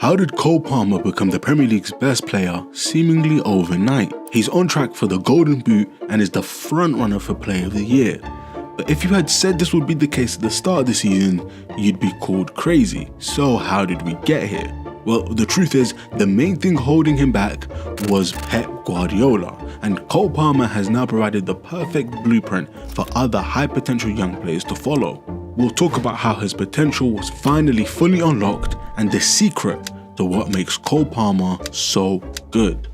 How did Cole Palmer become the Premier League's best player seemingly overnight? He's on track for the Golden Boot and is the front runner for Player of the Year. But if you had said this would be the case at the start of the season, you'd be called crazy. So how did we get here? Well, the truth is, the main thing holding him back was Pep Guardiola, and Cole Palmer has now provided the perfect blueprint for other high potential young players to follow. We'll talk about how his potential was finally fully unlocked and the secret to what makes Cole Palmer so good.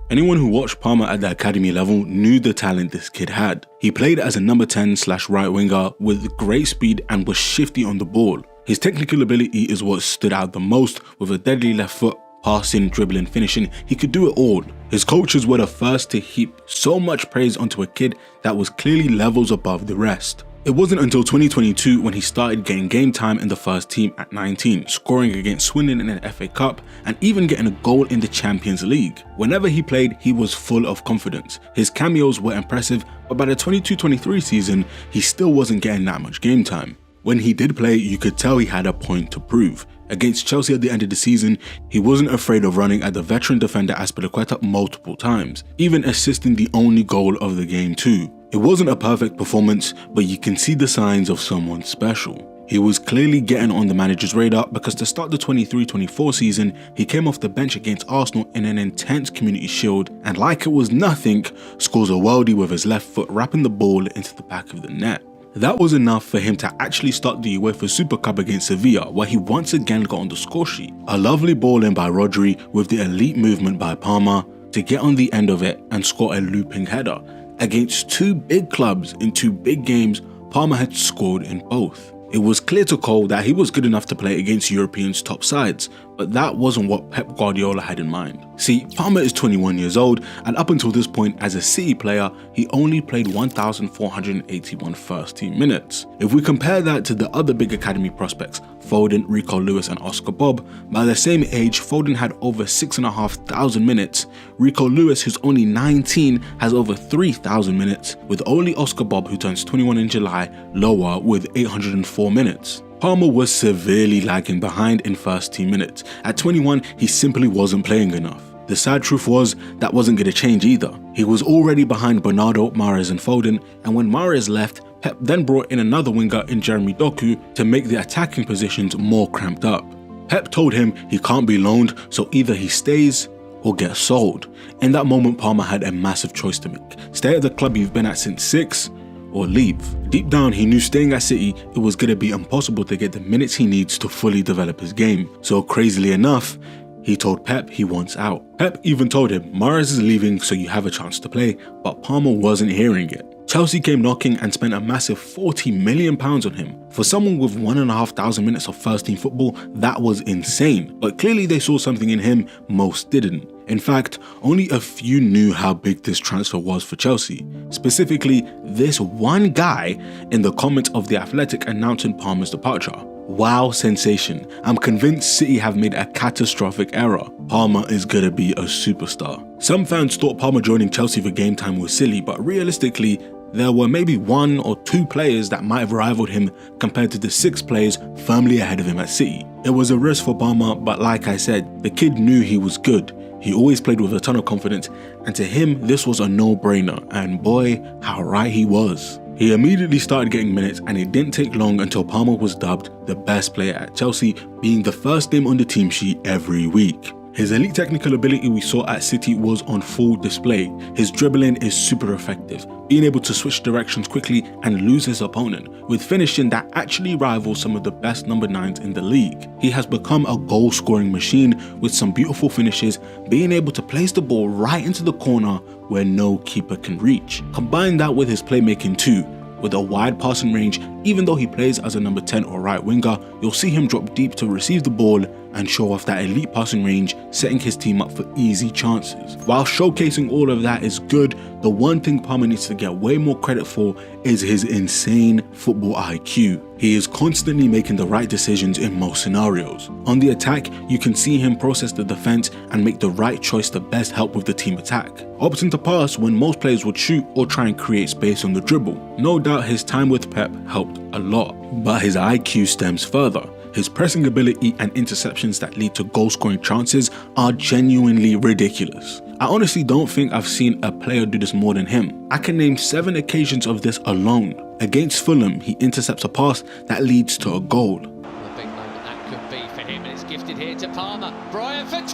Anyone who watched Palmer at the academy level knew the talent this kid had. He played as a number 10/right winger with great speed and was shifty on the ball. His technical ability is what stood out the most. With a deadly left foot, passing, dribbling, finishing, he could do it all. His coaches were the first to heap so much praise onto a kid that was clearly levels above the rest. It wasn't until 2022 when he started getting game time in the first team at 19, scoring against Swindon in an FA Cup and even getting a goal in the Champions League. Whenever he played, he was full of confidence. His cameos were impressive, but by the 22-23 season, he still wasn't getting that much game time. When he did play, you could tell he had a point to prove. Against Chelsea at the end of the season, he wasn't afraid of running at the veteran defender Azpilicueta multiple times, even assisting the only goal of the game too. It wasn't a perfect performance, but you can see the signs of someone special. He was clearly getting on the manager's radar because to start the 23-24 season, he came off the bench against Arsenal in an intense Community Shield and like it was nothing, scores a worldie with his left foot wrapping the ball into the back of the net. That was enough for him to actually start the UEFA Super Cup against Sevilla, where he once again got on the score sheet. A lovely ball in by Rodri with the elite movement by Palmer to get on the end of it and score a looping header. Against two big clubs in two big games, Palmer had scored in both. It was clear to Cole that he was good enough to play against Europeans' top sides, but that wasn't what Pep Guardiola had in mind. See, Palmer is 21 years old, and up until this point as a City player, he only played 1,481 first team minutes. If we compare that to the other big academy prospects, Foden, Rico Lewis and Oscar Bob, by the same age, Foden had over 6,500 minutes. Rico Lewis, who's only 19, has over 3,000 minutes, with only Oscar Bob, who turns 21 in July, lower with 804 minutes. Palmer was severely lagging behind in first team minutes. At 21, he simply wasn't playing enough. The sad truth was, that wasn't going to change either. He was already behind Bernardo, Mahrez and Foden, and when Mahrez left, Pep then brought in another winger in Jeremy Doku to make the attacking positions more cramped up. Pep told him he can't be loaned, so either he stays or gets sold. In that moment, Palmer had a massive choice to make. Stay at the club you've been at since 6, or leave. Deep down, he knew staying at City, it was going to be impossible to get the minutes he needs to fully develop his game. So crazily enough, he told Pep he wants out. Pep even told him, Mahrez is leaving so you have a chance to play, but Palmer wasn't hearing it. Chelsea came knocking and spent a massive £40 million on him. For someone with 1,500 minutes of first team football, that was insane. But clearly they saw something in him most didn't. In fact, only a few knew how big this transfer was for Chelsea. Specifically, this one guy in the comments of The Athletic announcing Palmer's departure. Wow, sensation. I'm convinced City have made a catastrophic error. Palmer is gonna be a superstar. Some fans thought Palmer joining Chelsea for game time was silly, but realistically, there were maybe 1 or 2 players that might have rivaled him compared to the 6 players firmly ahead of him at City. It was a risk for Palmer, but like I said, the kid knew he was good. He always played with a ton of confidence, and to him, this was a no-brainer, and boy, how right he was. He immediately started getting minutes, and it didn't take long until Palmer was dubbed the best player at Chelsea, being the first name on the team sheet every week. His elite technical ability we saw at City was on full display. His dribbling is super effective, being able to switch directions quickly and lose his opponent, with finishing that actually rivals some of the best number 9s in the league. He has become a goal scoring machine with some beautiful finishes, being able to place the ball right into the corner where no keeper can reach. Combine that with his playmaking too. With a wide passing range, even though he plays as a number 10 or right winger, you'll see him drop deep to receive the ball and show off that elite passing range, setting his team up for easy chances. While showcasing all of that is good, the one thing Palmer needs to get way more credit for is his insane football IQ. He is constantly making the right decisions in most scenarios. On the attack, you can see him process the defense and make the right choice to best help with the team attack, opting to pass when most players would shoot or try and create space on the dribble. No doubt his time with Pep helped a lot, but his IQ stems further. His pressing ability and interceptions that lead to goal scoring chances are genuinely ridiculous. I honestly don't think I've seen a player do this more than him. I can name 7 occasions of this alone. Against Fulham, he intercepts a pass that leads to a goal.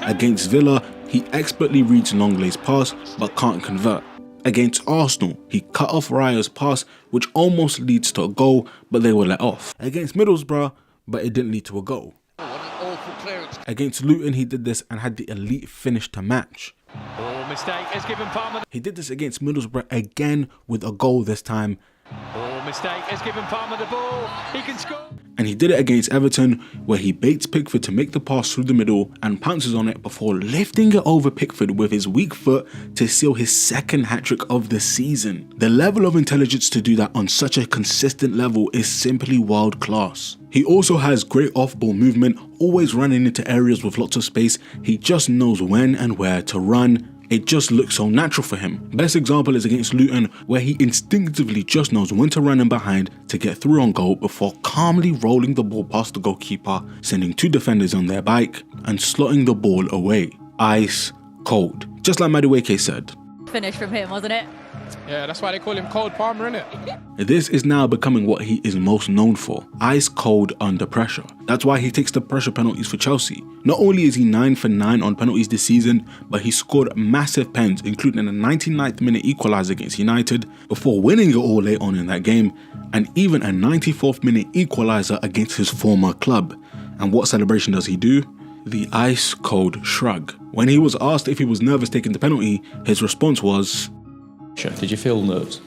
Against Villa, he expertly reads Longley's pass but can't convert. Against Arsenal, he cut off Raya's pass which almost leads to a goal but they were let off. Against Middlesbrough, but it didn't lead to a goal. Against Luton, he did this and had the elite finish to match. Mistake has given Palmer. He did this against Middlesbrough again with a goal this time. Mistake has given Palmer the ball. He can score. And he did it against Everton, where he baits Pickford to make the pass through the middle and pounces on it before lifting it over Pickford with his weak foot to seal his 2nd hat-trick of the season. The level of intelligence to do that on such a consistent level is simply world class. He also has great off-ball movement, always running into areas with lots of space. He just knows when and where to run. It just looks so natural for him. Best example is against Luton, where he instinctively just knows when to run in behind to get through on goal before calmly rolling the ball past the goalkeeper, sending 2 defenders on their bike and slotting the ball away. Ice cold. Just like Madueke said. Finish from him, wasn't it? Yeah, that's why they call him Cold Palmer, innit? This is now becoming what he is most known for, ice cold under pressure. That's why he takes the pressure penalties for Chelsea. Not only is he 9 for 9 on penalties this season, but he scored massive pens, including a 99th minute equaliser against United, before winning it all late on in that game, and even a 94th minute equaliser against his former club. And what celebration does he do? The ice cold shrug. When he was asked if he was nervous taking the penalty, his response was, "Did you feel nerves?"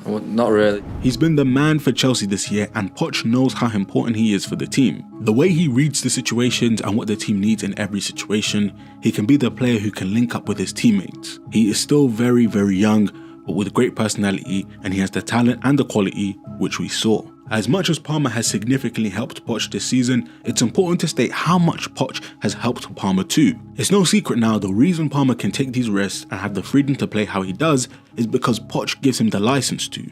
Not really. He's been the man for Chelsea this year, and Poch knows how important he is for the team. The way he reads the situations and what the team needs in every situation, he can be the player who can link up with his teammates. He is still very, very young, but with great personality, and he has the talent and the quality which we saw. As much as Palmer has significantly helped Poch this season, it's important to state how much Poch has helped Palmer too. It's no secret now, the reason Palmer can take these risks and have the freedom to play how he does is because Poch gives him the license to.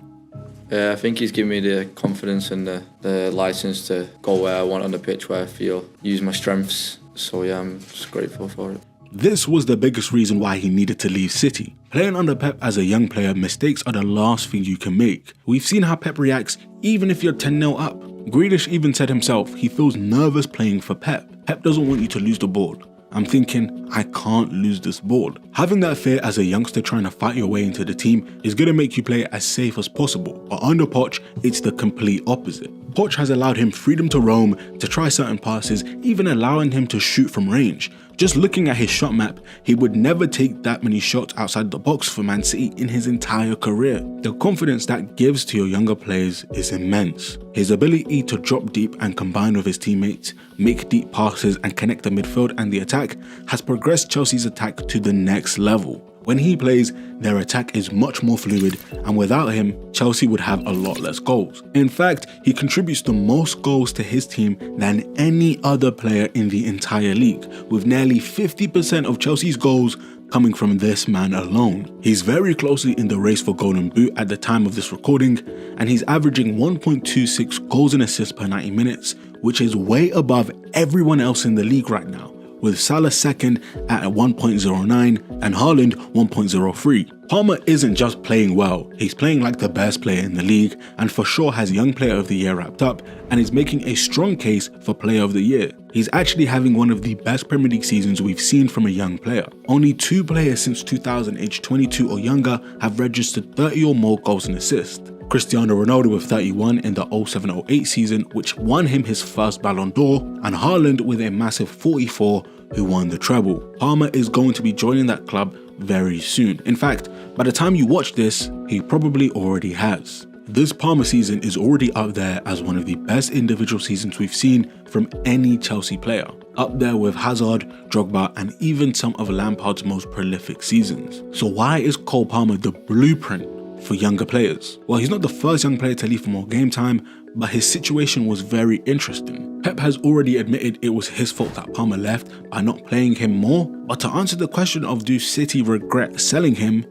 I think he's given me the confidence and the license to go where I want on the pitch, where I feel, use my strengths. So yeah, I'm just grateful for it. This was the biggest reason why he needed to leave City. Playing under Pep as a young player, mistakes are the last thing you can make. We've seen how Pep reacts even if you're 10-0 up. Grealish even said himself he feels nervous playing for Pep. Pep doesn't want you to lose the ball. I'm thinking, I can't lose this ball. Having that fear as a youngster trying to fight your way into the team is going to make you play as safe as possible, but under Poch, it's the complete opposite. Poch has allowed him freedom to roam, to try certain passes, even allowing him to shoot from range. Just looking at his shot map, he would never take that many shots outside the box for Man City in his entire career. The confidence that gives to your younger players is immense. His ability to drop deep and combine with his teammates, make deep passes and connect the midfield and the attack has progressed Chelsea's attack to the next level. When he plays, their attack is much more fluid, and without him, Chelsea would have a lot less goals. In fact, he contributes the most goals to his team than any other player in the entire league, with nearly 50% of Chelsea's goals coming from this man alone. He's very closely in the race for Golden Boot at the time of this recording, and he's averaging 1.26 goals and assists per 90 minutes, which is way above everyone else in the league right now, with Salah second at 1.09 and Haaland 1.03. Palmer isn't just playing well, he's playing like the best player in the league, and for sure has Young Player of the Year wrapped up and is making a strong case for Player of the Year. He's actually having one of the best Premier League seasons we've seen from a young player. Only 2 players since 2000 aged 22 or younger have registered 30 or more goals and assists. Cristiano Ronaldo with 31 in the 07-08 season, which won him his first Ballon d'Or, and Haaland with a massive 44 who won the treble. Palmer is going to be joining that club very soon. In fact, by the time you watch this, he probably already has. This Palmer season is already up there as one of the best individual seasons we've seen from any Chelsea player. Up there with Hazard, Drogba, and even some of Lampard's most prolific seasons. So why is Cole Palmer the blueprint for younger players? Well, he's not the first young player to leave for more game time, but his situation was very interesting. Pep has already admitted it was his fault that Palmer left by not playing him more, but to answer the question of do City regret selling him,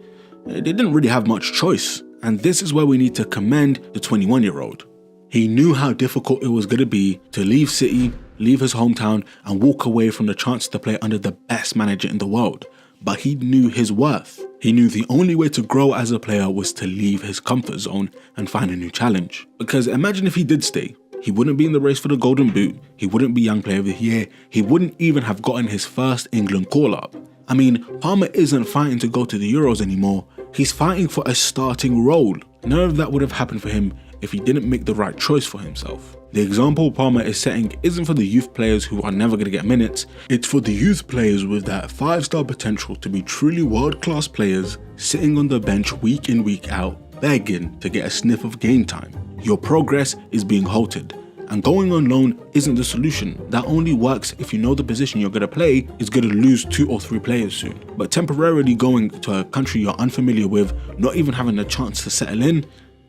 they didn't really have much choice. And this is where we need to commend the 21-year-old. He knew how difficult it was going to be to leave City, leave his hometown, and walk away from the chance to play under the best manager in the world. But he knew his worth. He knew the only way to grow as a player was to leave his comfort zone and find a new challenge. Because imagine if he did stay. He wouldn't be in the race for the Golden Boot, he wouldn't be Young Player of the Year, he wouldn't even have gotten his first England call-up. I mean, Palmer isn't fighting to go to the Euros anymore, he's fighting for a starting role. None of that would have happened for him if he didn't make the right choice for himself. The example Palmer is setting isn't for the youth players who are never going to get minutes, it's for the youth players with that 5-star potential to be truly world-class players sitting on the bench week in week out, begging to get a sniff of game time. Your progress is being halted, and going on loan isn't the solution. That only works if you know the position you're going to play is going to lose 2 or 3 players soon. But temporarily going to a country you're unfamiliar with, not even having a chance to settle in,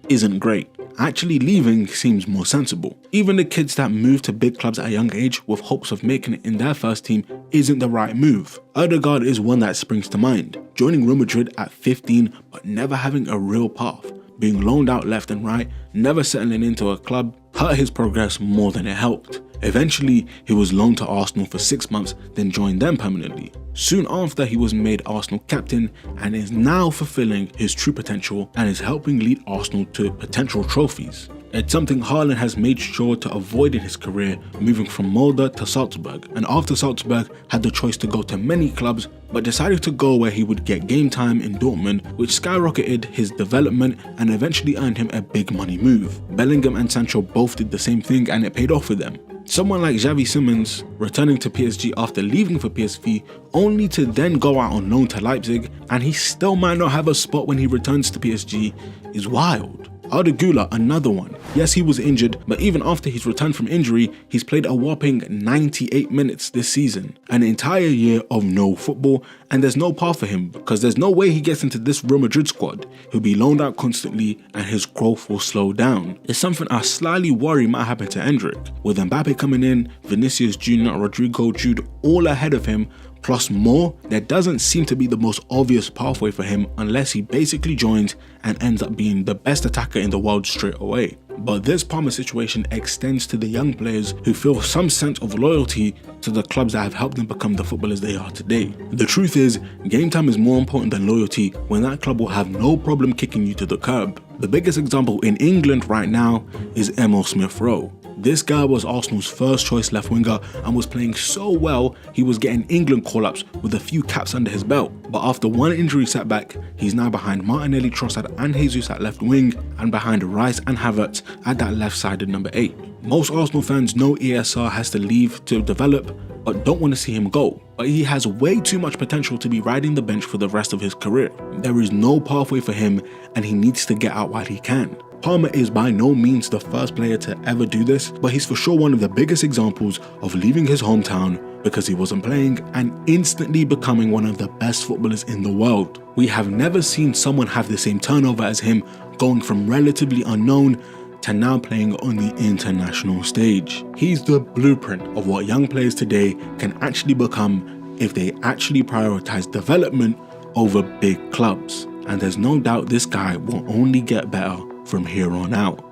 isn't great. Actually leaving seems more sensible. Even the kids that move to big clubs at a young age with hopes of making it in their first team isn't the right move. Odegaard is one that springs to mind, joining Real Madrid at 15 but never having a real path. Being loaned out left and right, never settling into a club, hurt his progress more than it helped. Eventually, he was loaned to Arsenal for 6 months, then joined them permanently. Soon after, he was made Arsenal captain and is now fulfilling his true potential and is helping lead Arsenal to potential trophies. It's something Haaland has made sure to avoid in his career, moving from Molde to Salzburg, and after Salzburg had the choice to go to many clubs, but decided to go where he would get game time in Dortmund, which skyrocketed his development and eventually earned him a big money move. Bellingham and Sancho both did the same thing and it paid off for them. Someone like Xavi Simons returning to PSG after leaving for PSV only to then go out on loan to Leipzig, and he still might not have a spot when he returns to PSG, is wild. Arda Güler, another one. Yes, he was injured, but even after he's returned from injury, he's played a whopping 98 minutes this season. An entire year of no football, and there's no path for him because there's no way he gets into this Real Madrid squad. He'll be loaned out constantly and his growth will slow down. It's something I slightly worry might happen to Endrick. With Mbappe coming in, Vinicius Jr., Rodrigo, Jude all ahead of him, plus more, there doesn't seem to be the most obvious pathway for him unless he basically joins and ends up being the best attacker in the world straight away. But this Palmer situation extends to the young players who feel some sense of loyalty to the clubs that have helped them become the footballers they are today. The truth is, game time is more important than loyalty when that club will have no problem kicking you to the curb. The biggest example in England right now is Emil Smith-Rowe. This guy was Arsenal's first choice left winger and was playing so well he was getting England call-ups with a few caps under his belt. But after one injury setback, he's now behind Martinelli, Trossard and Jesus at left wing and behind Rice and Havertz at that left-sided number 8. Most Arsenal fans know ESR has to leave to develop but don't want to see him go. But he has way too much potential to be riding the bench for the rest of his career. There is no pathway for him and he needs to get out while he can. Palmer is by no means the first player to ever do this, but he's for sure one of the biggest examples of leaving his hometown because he wasn't playing and instantly becoming one of the best footballers in the world. We have never seen someone have the same turnover as him, going from relatively unknown to now playing on the international stage. He's the blueprint of what young players today can actually become if they actually prioritize development over big clubs. And there's no doubt this guy will only get better from here on out.